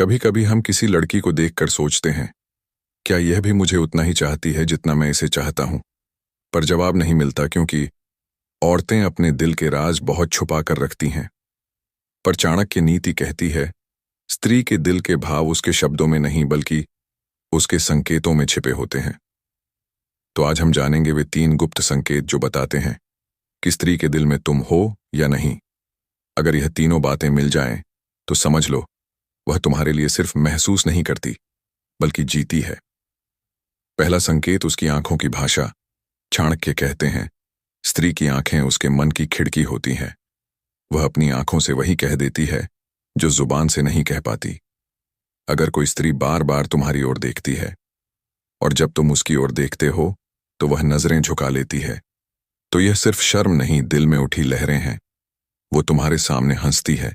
कभी कभी हम किसी लड़की को देखकर सोचते हैं, क्या यह भी मुझे उतना ही चाहती है जितना मैं इसे चाहता हूं। पर जवाब नहीं मिलता, क्योंकि औरतें अपने दिल के राज बहुत छुपा कर रखती हैं। पर चाणक्य नीति कहती है, स्त्री के दिल के भाव उसके शब्दों में नहीं बल्कि उसके संकेतों में छिपे होते हैं। तो आज हम जानेंगे वे 3 गुप्त संकेत जो बताते हैं कि स्त्री के दिल में तुम हो या नहीं। अगर यह तीनों बातें मिल जाएं, तो समझ लो वह तुम्हारे लिए सिर्फ महसूस नहीं करती बल्कि जीती है। पहला संकेत उसकी आंखों की भाषा। चाणक्य कहते हैं, स्त्री की आंखें उसके मन की खिड़की होती हैं। वह अपनी आंखों से वही कह देती है जो जुबान से नहीं कह पाती। अगर कोई स्त्री बार बार तुम्हारी ओर देखती है और जब तुम उसकी ओर देखते हो तो वह नजरें झुका लेती है, तो यह सिर्फ शर्म नहीं, दिल में उठी लहरें हैं। वो तुम्हारे सामने हंसती है,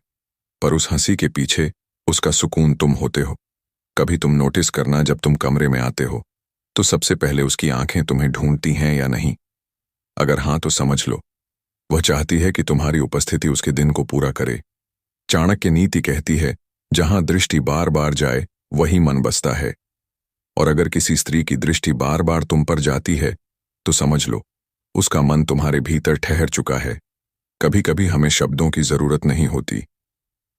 पर उस हंसी के पीछे उसका सुकून तुम होते हो। कभी तुम नोटिस करना, जब तुम कमरे में आते हो तो सबसे पहले उसकी आंखें तुम्हें ढूंढती हैं या नहीं। अगर हां तो समझ लो वह चाहती है कि तुम्हारी उपस्थिति उसके दिन को पूरा करे। चाणक्य नीति कहती है, जहां दृष्टि बार बार जाए वही मन बसता है। और अगर किसी स्त्री की दृष्टि बार बार तुम पर जाती है तो समझ लो उसका मन तुम्हारे भीतर ठहर चुका है। कभी कभी हमें शब्दों की जरूरत नहीं होती,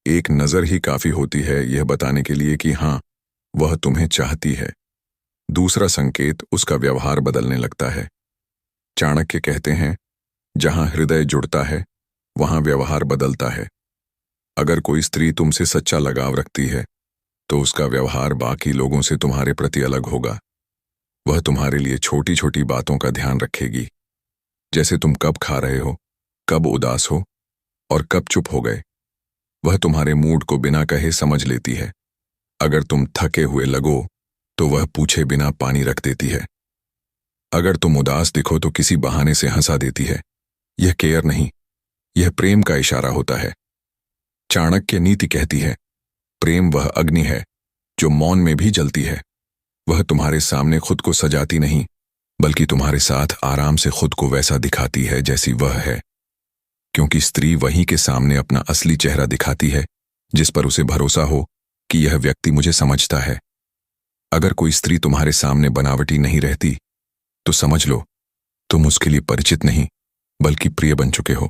एक नजर ही काफी होती है यह बताने के लिए कि हां, वह तुम्हें चाहती है। दूसरा संकेत उसका व्यवहार बदलने लगता है। चाणक्य कहते हैं, जहां हृदय जुड़ता है वहां व्यवहार बदलता है। अगर कोई स्त्री तुमसे सच्चा लगाव रखती है तो उसका व्यवहार बाकी लोगों से तुम्हारे प्रति अलग होगा। वह तुम्हारे लिए छोटी छोटी बातों का ध्यान रखेगी, जैसे तुम कब खा रहे हो, कब उदास हो और कब चुप हो गए। वह तुम्हारे मूड को बिना कहे समझ लेती है। अगर तुम थके हुए लगो तो वह पूछे बिना पानी रख देती है। अगर तुम उदास दिखो तो किसी बहाने से हंसा देती है। यह केयर नहीं, यह प्रेम का इशारा होता है। चाणक्य नीति कहती है, प्रेम वह अग्नि है जो मौन में भी जलती है। वह तुम्हारे सामने खुद को सजाती नहीं बल्कि तुम्हारे साथ आराम से खुद को वैसा दिखाती है जैसी वह है। क्योंकि स्त्री वहीं के सामने अपना असली चेहरा दिखाती है जिस पर उसे भरोसा हो कि यह व्यक्ति मुझे समझता है। अगर कोई स्त्री तुम्हारे सामने बनावटी नहीं रहती तो समझ लो तुम उसके लिए परिचित नहीं बल्कि प्रिय बन चुके हो।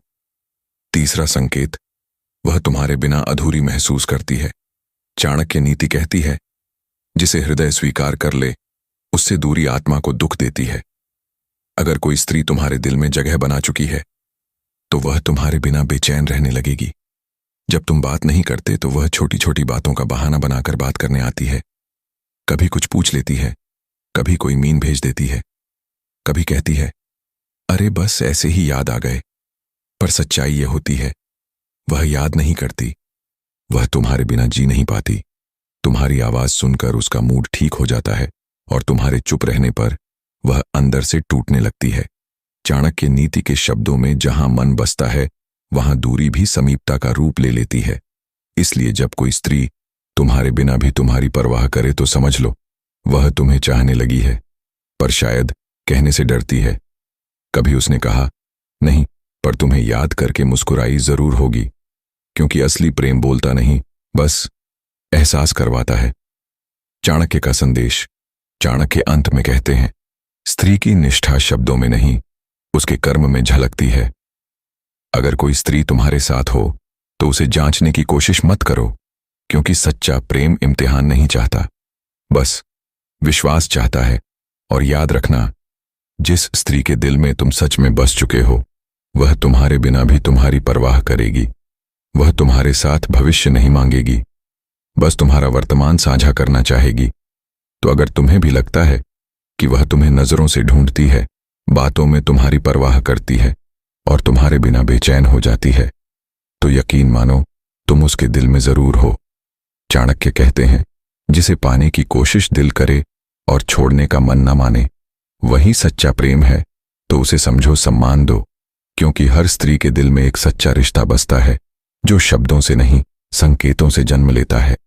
तीसरा संकेत, वह तुम्हारे बिना अधूरी महसूस करती है। चाणक्य नीति कहती है, जिसे हृदय स्वीकार कर ले उससे दूरी आत्मा को दुख देती है। अगर कोई स्त्री तुम्हारे दिल में जगह बना चुकी है तो वह तुम्हारे बिना बेचैन रहने लगेगी। जब तुम बात नहीं करते तो वह छोटी छोटी बातों का बहाना बनाकर बात करने आती है। कभी कुछ पूछ लेती है, कभी कोई मीम भेज देती है, कभी कहती है, अरे बस ऐसे ही याद आ गए। पर सच्चाई यह होती है, वह याद नहीं करती, वह तुम्हारे बिना जी नहीं पाती। तुम्हारी आवाज सुनकर उसका मूड ठीक हो जाता है और तुम्हारे चुप रहने पर वह अंदर से टूटने लगती है। चाणक्य नीति के शब्दों में, जहां मन बसता है वहां दूरी भी समीपता का रूप ले लेती है। इसलिए जब कोई स्त्री तुम्हारे बिना भी तुम्हारी परवाह करे तो समझ लो वह तुम्हें चाहने लगी है, पर शायद कहने से डरती है। कभी उसने कहा नहीं, पर तुम्हें याद करके मुस्कुराई जरूर होगी, क्योंकि असली प्रेम बोलता नहीं, बस एहसास करवाता है। चाणक्य का संदेश। चाणक्य अंत में कहते हैं, स्त्री की निष्ठा शब्दों में नहीं उसके कर्म में झलकती है। अगर कोई स्त्री तुम्हारे साथ हो तो उसे जांचने की कोशिश मत करो, क्योंकि सच्चा प्रेम इम्तिहान नहीं चाहता, बस विश्वास चाहता है। और याद रखना, जिस स्त्री के दिल में तुम सच में बस चुके हो वह तुम्हारे बिना भी तुम्हारी परवाह करेगी। वह तुम्हारे साथ भविष्य नहीं मांगेगी, बस तुम्हारा वर्तमान साझा करना चाहेगी। तो अगर तुम्हें भी लगता है कि वह तुम्हें नजरों से ढूंढती है, बातों में तुम्हारी परवाह करती है और तुम्हारे बिना बेचैन हो जाती है, तो यकीन मानो तुम उसके दिल में जरूर हो। चाणक्य कहते हैं, जिसे पाने की कोशिश दिल करे और छोड़ने का मन न माने वही सच्चा प्रेम है। तो उसे समझो, सम्मान दो, क्योंकि हर स्त्री के दिल में एक सच्चा रिश्ता बसता है जो शब्दों से नहीं संकेतों से जन्म लेता है।